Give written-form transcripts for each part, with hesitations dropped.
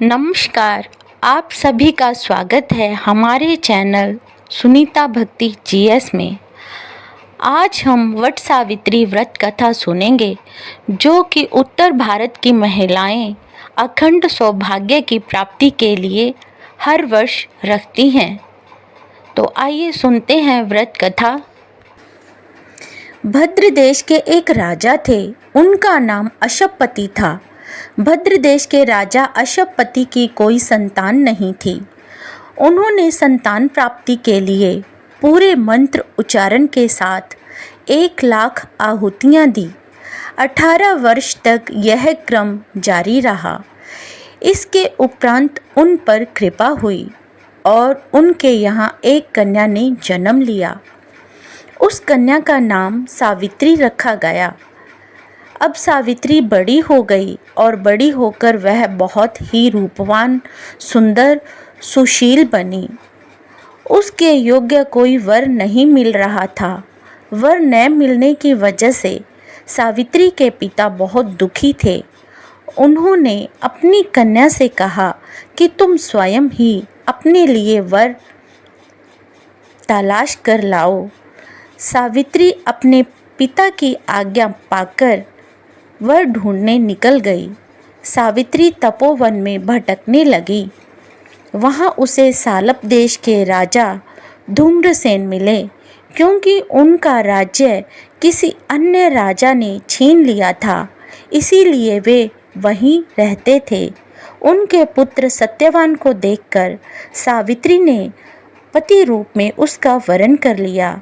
नमस्कार। आप सभी का स्वागत है हमारे चैनल सुनीता भक्ति जीएस में। आज हम वट सावित्री व्रत कथा सुनेंगे, जो कि उत्तर भारत की महिलाएं अखंड सौभाग्य की प्राप्ति के लिए हर वर्ष रखती हैं। तो आइए सुनते हैं व्रत कथा। भद्र देश के एक राजा थे, उनका नाम अशपति था। भद्र देश के राजा अशपति की कोई संतान नहीं थी। उन्होंने संतान प्राप्ति के लिए पूरे मंत्र उच्चारण के साथ 1,00,000 आहुतियाँ दी। 18 वर्ष तक यह क्रम जारी रहा। इसके उपरांत उन पर कृपा हुई और उनके यहाँ एक कन्या ने जन्म लिया। उस कन्या का नाम सावित्री रखा गया। अब सावित्री बड़ी हो गई और बड़ी होकर वह बहुत ही रूपवान, सुंदर, सुशील बनी। उसके योग्य कोई वर नहीं मिल रहा था। वर न मिलने की वजह से सावित्री के पिता बहुत दुखी थे। उन्होंने अपनी कन्या से कहा कि तुम स्वयं ही अपने लिए वर तलाश कर लाओ। सावित्री अपने पिता की आज्ञा पाकर वर ढूंढने निकल गई। सावित्री तपोवन में भटकने लगी। वहाँ उसे सालप देश के राजा धूम्रसेन मिले। क्योंकि उनका राज्य किसी अन्य राजा ने छीन लिया था, इसीलिए वे वहीं रहते थे। उनके पुत्र सत्यवान को देखकर सावित्री ने पति रूप में उसका वरण कर लिया।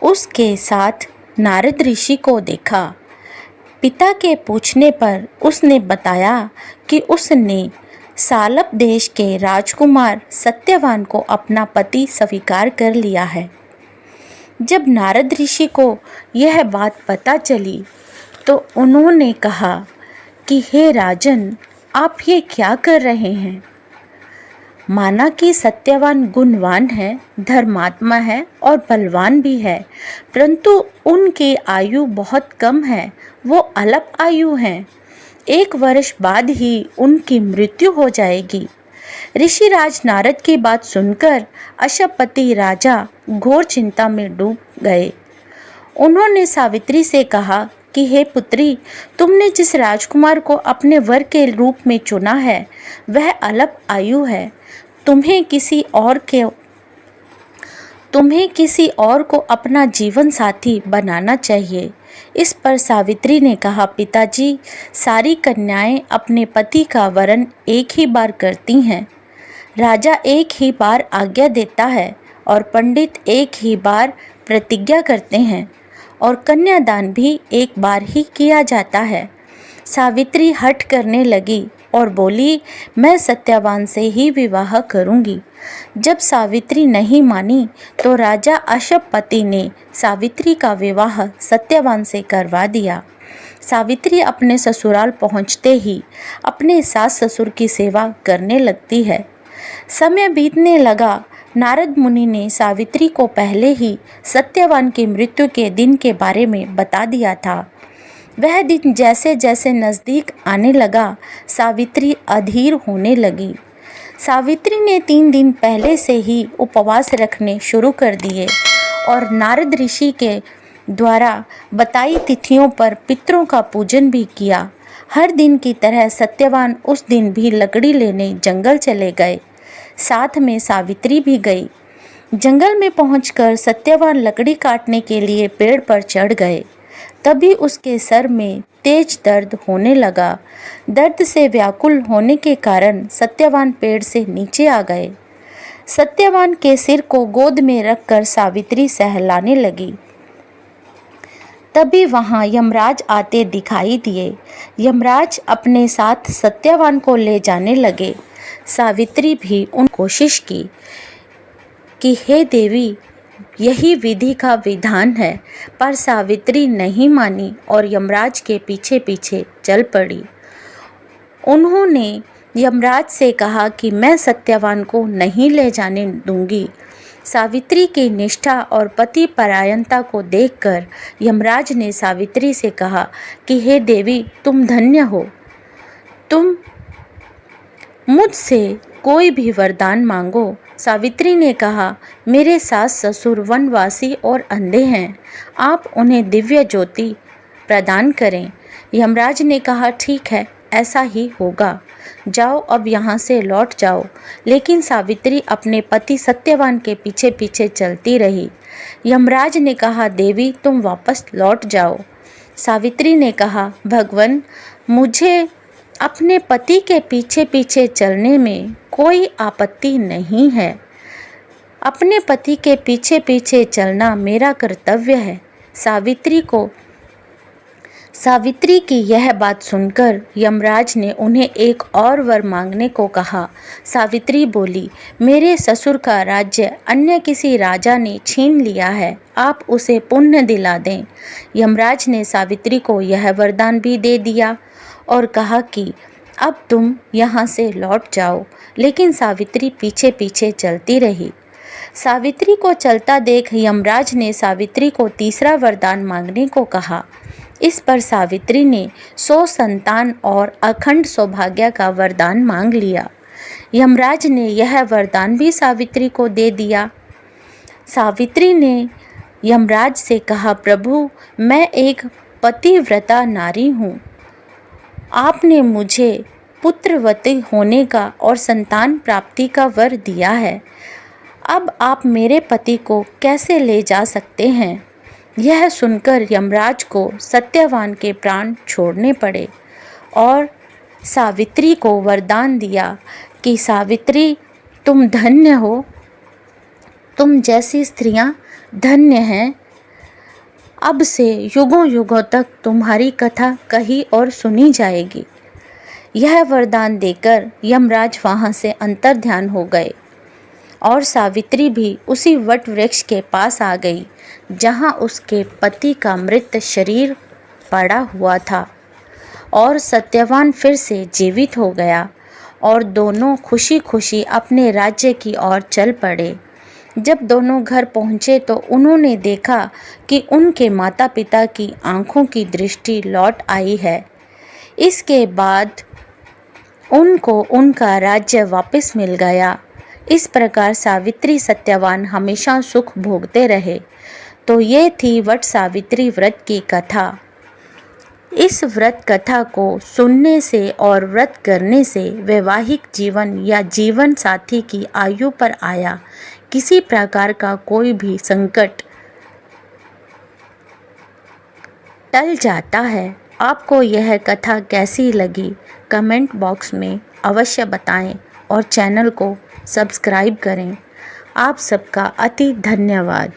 उसके साथ नारद ऋषि को देखा। पिता के पूछने पर उसने बताया कि उसने सालप देश के राजकुमार सत्यवान को अपना पति स्वीकार कर लिया है। जब नारद ऋषि को यह बात पता चली तो उन्होंने कहा कि हे राजन, आप ये क्या कर रहे हैं? माना कि सत्यवान गुणवान है, धर्मात्मा है और बलवान भी है, परंतु उनकी आयु बहुत कम है। वो अल्प आयु हैं। 1 वर्ष बाद ही उनकी मृत्यु हो जाएगी। ऋषिराज नारद की बात सुनकर अशपति राजा घोर चिंता में डूब गए। उन्होंने सावित्री से कहा कि हे पुत्री, तुमने जिस राजकुमार को अपने वर के रूप में चुना है वह अल्प आयु है। तुम्हें किसी और को अपना जीवन साथी बनाना चाहिए। इस पर सावित्री ने कहा, पिताजी, सारी कन्याएं अपने पति का वरण एक ही बार करती हैं। राजा एक ही बार आज्ञा देता है और पंडित एक ही बार प्रतिज्ञा करते हैं और कन्यादान भी एक बार ही किया जाता है। सावित्री हठ करने लगी और बोली, मैं सत्यवान से ही विवाह करूंगी। जब सावित्री नहीं मानी तो राजा अशपति ने सावित्री का विवाह सत्यवान से करवा दिया। सावित्री अपने ससुराल पहुंचते ही अपने सास ससुर की सेवा करने लगती है। समय बीतने लगा। नारद मुनि ने सावित्री को पहले ही सत्यवान की मृत्यु के दिन के बारे में बता दिया था। वह दिन जैसे जैसे नज़दीक आने लगा, सावित्री अधीर होने लगी। सावित्री ने 3 दिन पहले से ही उपवास रखने शुरू कर दिए और नारद ऋषि के द्वारा बताई तिथियों पर पितरों का पूजन भी किया। हर दिन की तरह सत्यवान उस दिन भी लकड़ी लेने जंगल चले गए। साथ में सावित्री भी गई। जंगल में पहुंचकर सत्यवान लकड़ी काटने के लिए पेड़ पर चढ़ गए। तभी उसके सर में तेज दर्द होने लगा। दर्द से व्याकुल होने के कारण सत्यवान पेड़ से नीचे आ गए। सत्यवान के सिर को गोद में रखकर सावित्री सहलाने लगी। तभी वहां यमराज आते दिखाई दिए। यमराज अपने साथ सत्यवान को ले जाने लगे। सावित्री भी कोशिश की कि हे देवी, यही विधि का विधान है, पर सावित्री नहीं मानी और यमराज के पीछे पीछे चल पड़ी। उन्होंने यमराज से कहा कि मैं सत्यवान को नहीं ले जाने दूंगी। सावित्री की निष्ठा और पति परायणता को देखकर यमराज ने सावित्री से कहा कि हे देवी, तुम धन्य हो। तुम मुझसे कोई भी वरदान मांगो। सावित्री ने कहा, मेरे सास ससुर वनवासी और अंधे हैं, आप उन्हें दिव्य ज्योति प्रदान करें। यमराज ने कहा, ठीक है, ऐसा ही होगा, जाओ अब यहाँ से लौट जाओ। लेकिन सावित्री अपने पति सत्यवान के पीछे पीछे चलती रही। यमराज ने कहा, देवी तुम वापस लौट जाओ। सावित्री ने कहा, भगवान, मुझे अपने पति के पीछे पीछे चलने में कोई आपत्ति नहीं है। अपने पति के पीछे पीछे चलना मेरा कर्तव्य है। सावित्री की यह बात सुनकर यमराज ने उन्हें एक और वर मांगने को कहा। सावित्री बोली, मेरे ससुर का राज्य अन्य किसी राजा ने छीन लिया है, आप उसे पुण्य दिला दें। यमराज ने सावित्री को यह वरदान भी दे दिया और कहा कि अब तुम यहाँ से लौट जाओ। लेकिन सावित्री पीछे पीछे चलती रही। सावित्री को चलता देख यमराज ने सावित्री को तीसरा वरदान मांगने को कहा। इस पर सावित्री ने 100 संतान और अखंड सौभाग्य का वरदान मांग लिया। यमराज ने यह वरदान भी सावित्री को दे दिया। सावित्री ने यमराज से कहा, प्रभु, मैं एक पतिव्रता नारी हूँ। आपने मुझे पुत्रवती होने का और संतान प्राप्ति का वर दिया है। अब आप मेरे पति को कैसे ले जा सकते हैं? यह सुनकर यमराज को सत्यवान के प्राण छोड़ने पड़े और सावित्री को वरदान दिया कि सावित्री, तुम धन्य हो, तुम जैसी स्त्रियां धन्य हैं। अब से युगों युगों तक तुम्हारी कथा कही और सुनी जाएगी। यह वरदान देकर यमराज वहाँ से अंतर्ध्यान हो गए और सावित्री भी उसी वट वृक्ष के पास आ गई जहाँ उसके पति का मृत शरीर पड़ा हुआ था। और सत्यवान फिर से जीवित हो गया और दोनों खुशी खुशी अपने राज्य की ओर चल पड़े। जब दोनों घर पहुँचे तो उन्होंने देखा कि उनके माता पिता की आंखों की दृष्टि लौट आई है। इसके बाद उनको उनका राज्य वापस मिल गया। इस प्रकार सावित्री सत्यवान हमेशा सुख भोगते रहे। तो ये थी वट सावित्री व्रत की कथा। इस व्रत कथा को सुनने से और व्रत करने से वैवाहिक जीवन या जीवन साथी की आयु पर आया किसी प्रकार का कोई भी संकट टल जाता है। आपको यह कथा कैसी लगी कमेंट बॉक्स में अवश्य बताएं और चैनल को सब्सक्राइब करें। आप सबका अति धन्यवाद।